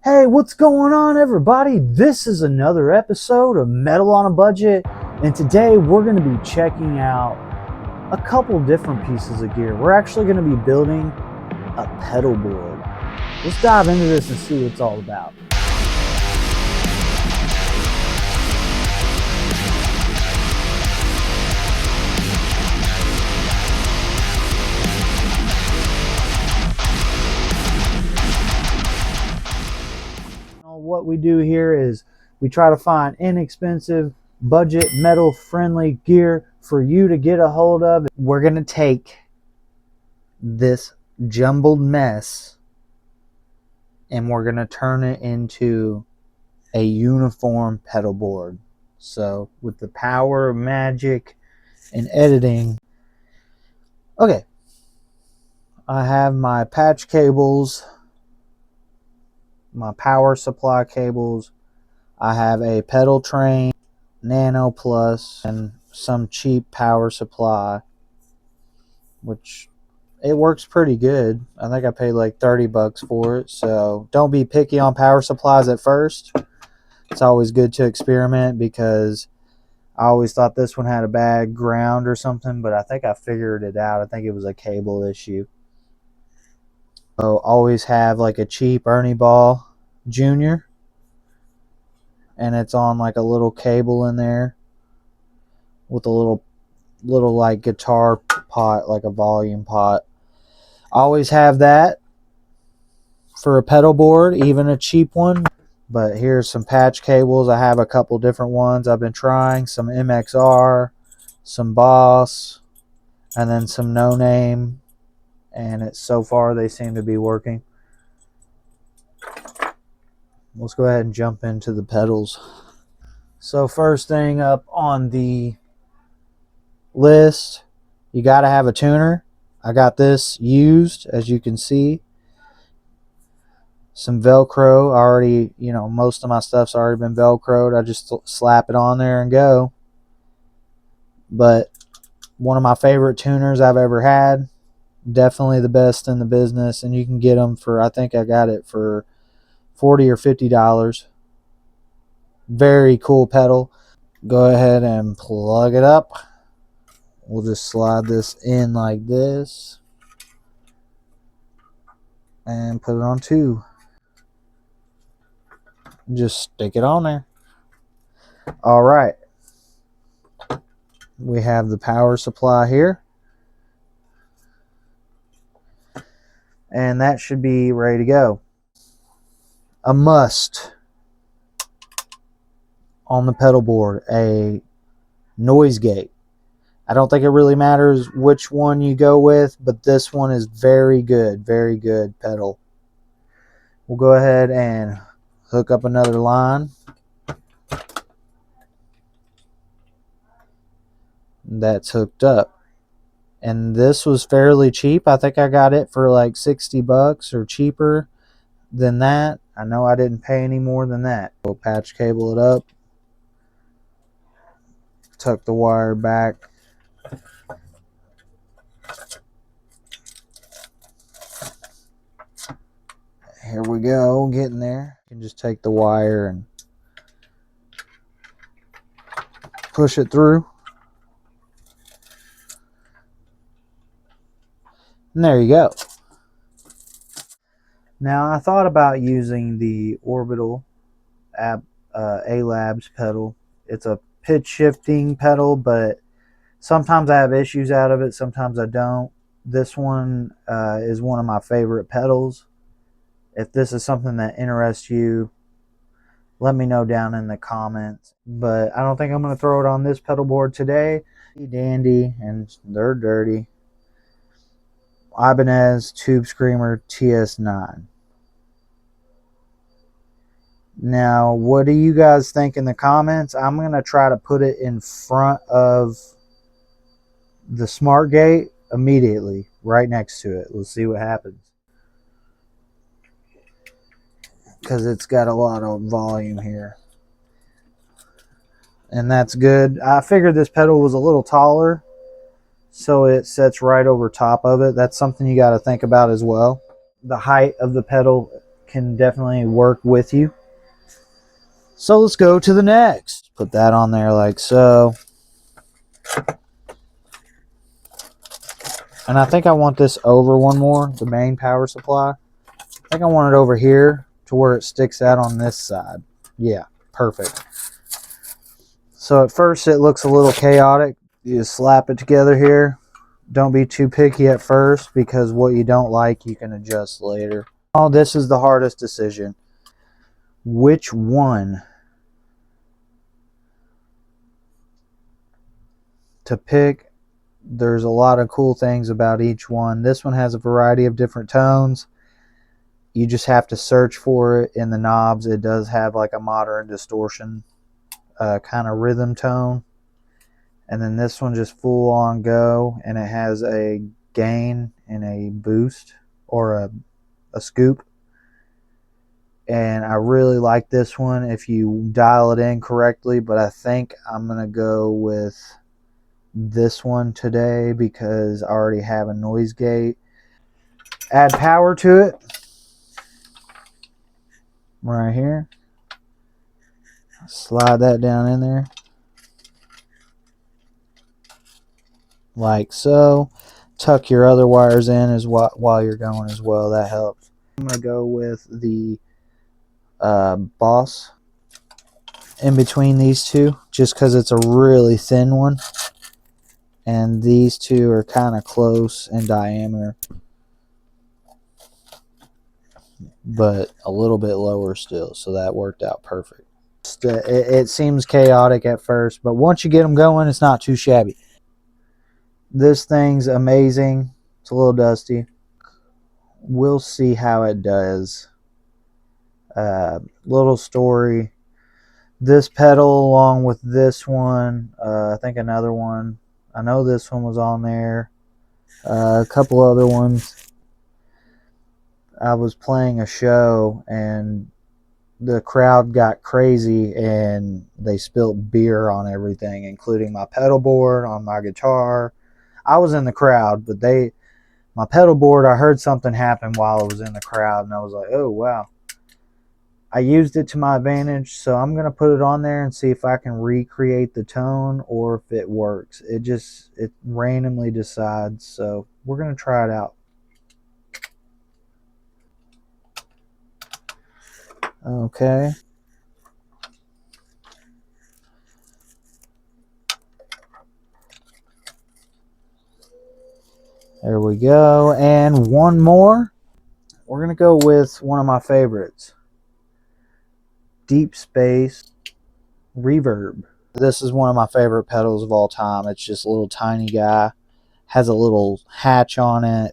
Hey, what's going on, everybody? This is another episode of Metal on a Budget, and today we're going to be checking out a couple different pieces of gear. We're actually going to be building a pedal board. Let's dive into this and see what it's all about. What we do here is we try to find inexpensive, budget, metal friendly gear for you to get a hold of. We're going to take this jumbled mess and we're going to turn it into a uniform pedal board. So with the power of magic and editing. Okay, I have my patch cables, my power supply cables. I have a pedal train, Nano Plus, and some cheap power supply, which it works pretty good. I think I paid like 30 bucks for it. So don't be picky on power supplies at first. It's always good to experiment because I always thought this one had a bad ground or something, but I think I figured it out. I think it was a cable issue. So always have like a cheap Ernie Ball Junior, and it's on like a little cable in there with a little like guitar pot, like a volume pot. Always have that for a pedal board, even a cheap one. But here's some patch cables. I have a couple different ones I've been trying, some MXR, some Boss, and then some No Name, and so far they seem to be working. Let's go ahead and jump into the pedals. So first thing up on the list, you got to have a tuner. I got this used, as you can see. Some Velcro already, most of my stuff's already been Velcroed. I just slap it on there and go. But one of my favorite tuners I've ever had. Definitely the best in the business, and you can get them for, I think I got it for $40 or $50. Very cool pedal. Go ahead and plug it up. We'll just slide this in like this and put it on 2. Just stick it on there. All right. We have the power supply here. And that should be ready to go. A must on the pedal board, a noise gate. I don't think it really matters which one you go with, but this one is very good pedal. We'll go ahead and hook up another line. That's hooked up. And this was fairly cheap. I think I got it for like 60 bucks or cheaper than that. I know I didn't pay any more than that. We'll patch cable it up. Tuck the wire back. Here we go, getting there. You can just take the wire and push it through. And there you go. Now I thought about using the Orbital A-Labs pedal. It's a pitch shifting pedal, but sometimes I have issues out of it, sometimes I don't. This one is one of my favorite pedals. If this is something that interests you, let me know down in the comments. But I don't think I'm going to throw it on this pedal board today. Dandy, and they're dirty. Ibanez Tube Screamer TS9. Now, what do you guys think in the comments? I'm going to try to put it in front of the smart gate immediately, right next to it. We'll see what happens. Because it's got a lot of volume here. And that's good. I figured this pedal was a little taller, so it sits right over top of it. That's something you got to think about as well. The height of the pedal can definitely work with you. So let's go to the next. Put that on there like so. And I think I want this over one more, the main power supply. I think I want it over here to where it sticks out on this side. Yeah, perfect. So at first it looks a little chaotic. You just slap it together here. Don't be too picky at first, because what you don't like you can adjust later. Oh, this is the hardest decision. Which one to pick? There's a lot of cool things about each one. This one has a variety of different tones. You just have to search for it in the knobs. It does have like a moderate distortion kind of rhythm tone. And then this one just full on go, and it has a gain and a boost, or a scoop. And I really like this one if you dial it in correctly, but I think I'm going to go with this one today because I already have a noise gate. Add power to it right here. Slide that down in there like so. Tuck your other wires in as while you're going as well. That helps. I'm going to go with the Boss in between these two, just because it's a really thin one, and these two are kind of close in diameter, but a little bit lower still, so that worked out perfect. It seems chaotic at first, but once you get them going, it's not too shabby. This thing's amazing. It's a little dusty. We'll see how it does. Little story. This pedal along with this one, I think another one, I know this one was on there, a couple other ones. I was playing a show and the crowd got crazy and they spilt beer on everything, including my pedal board, on my guitar. I was in the crowd, but my pedal board, I heard something happen while I was in the crowd, and I was like, oh wow. I used it to my advantage, so I'm going to put it on there and see if I can recreate the tone or if it works. It randomly decides, so we're going to try it out. Okay. There we go. And one more. We're going to go with one of my favorites. Deep Space Reverb. This is one of my favorite pedals of all time. It's just a little tiny guy. Has a little hatch on it.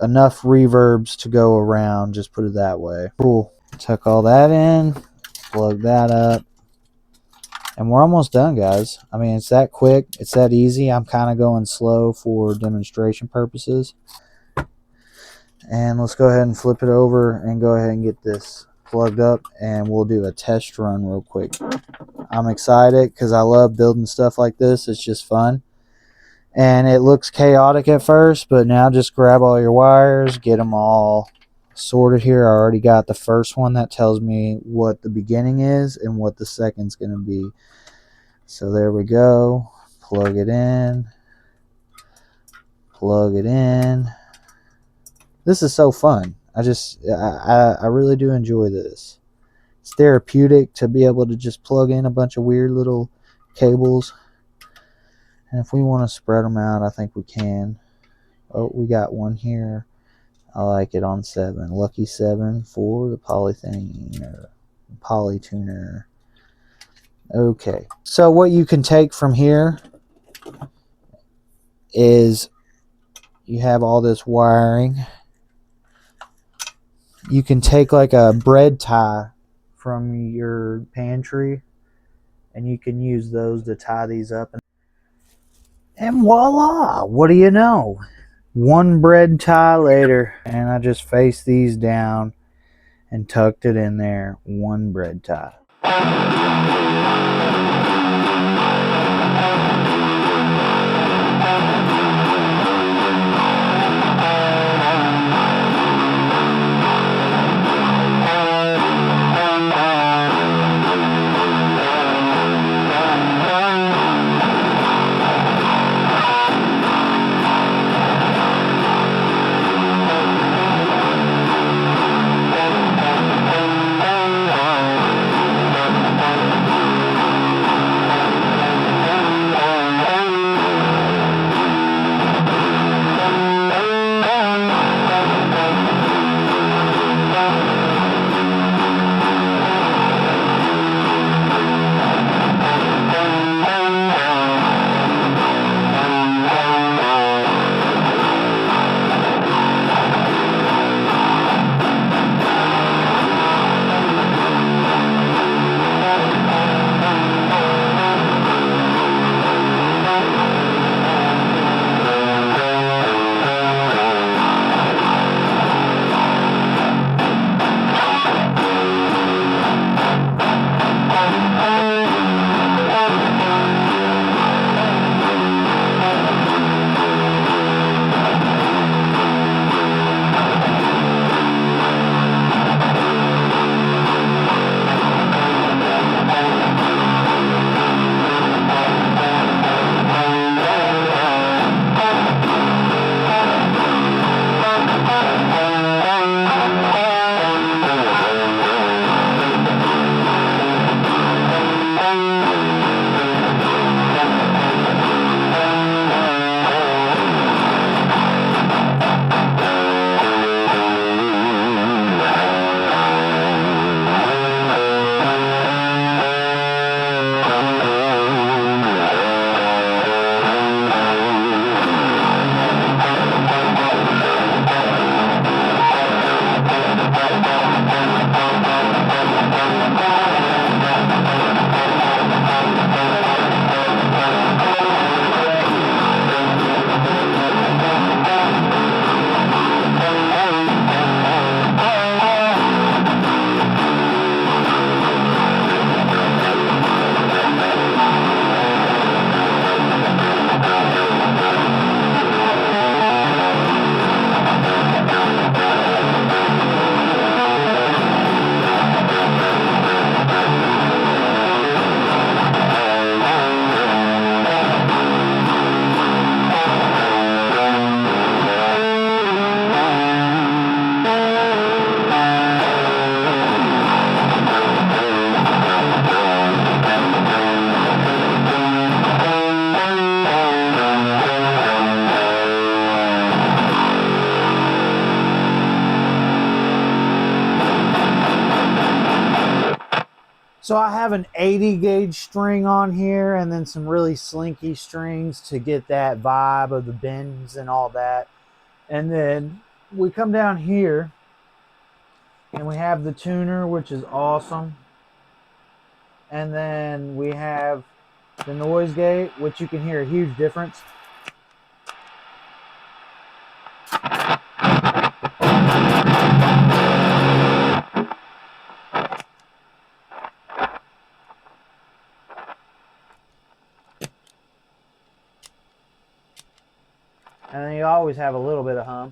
Enough reverbs to go around, just put it that way. Cool. Tuck all that in. Plug that up. And we're almost done, guys. I mean, it's that quick. It's that easy. I'm kind of going slow for demonstration purposes. And let's go ahead and flip it over and go ahead and get this plugged up, and we'll do a test run real quick. I'm excited because I love building stuff like this. It's just fun. And it looks chaotic at first, but now just grab all your wires, get them all sorted here. I already got the first one that tells me what the beginning is and what the second's going to be. So there we go. Plug it in. Plug it in. This is so fun. I really do enjoy this. It's therapeutic to be able to just plug in a bunch of weird little cables. And if we want to spread them out, I think we can. Oh, we got one here. I like it on 7. Lucky 7 for the polytuner. Okay. So what you can take from here is you have all this wiring. You can take like a bread tie from your pantry, and you can use those to tie these up. And voila! What do you know? One bread tie later, and I just faced these down and tucked it in there. One bread tie. So I have an 80 gauge string on here and then some really slinky strings to get that vibe of the bends and all that. And then we come down here and we have the tuner, which is awesome. And then we have the noise gate, which you can hear a huge difference. And then you always have a little bit of hum.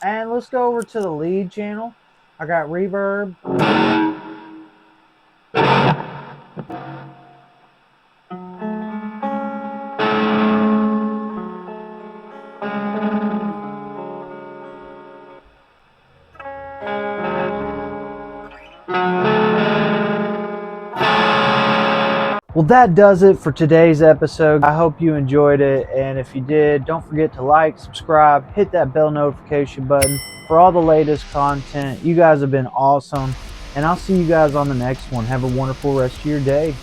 And let's go over to the lead channel. I got reverb. Well, that does it for today's episode. I hope you enjoyed it, and if you did, don't forget to like, subscribe, hit that bell notification button for all the latest content. You guys have been awesome, and I'll see you guys on the next one. Have a wonderful rest of your day.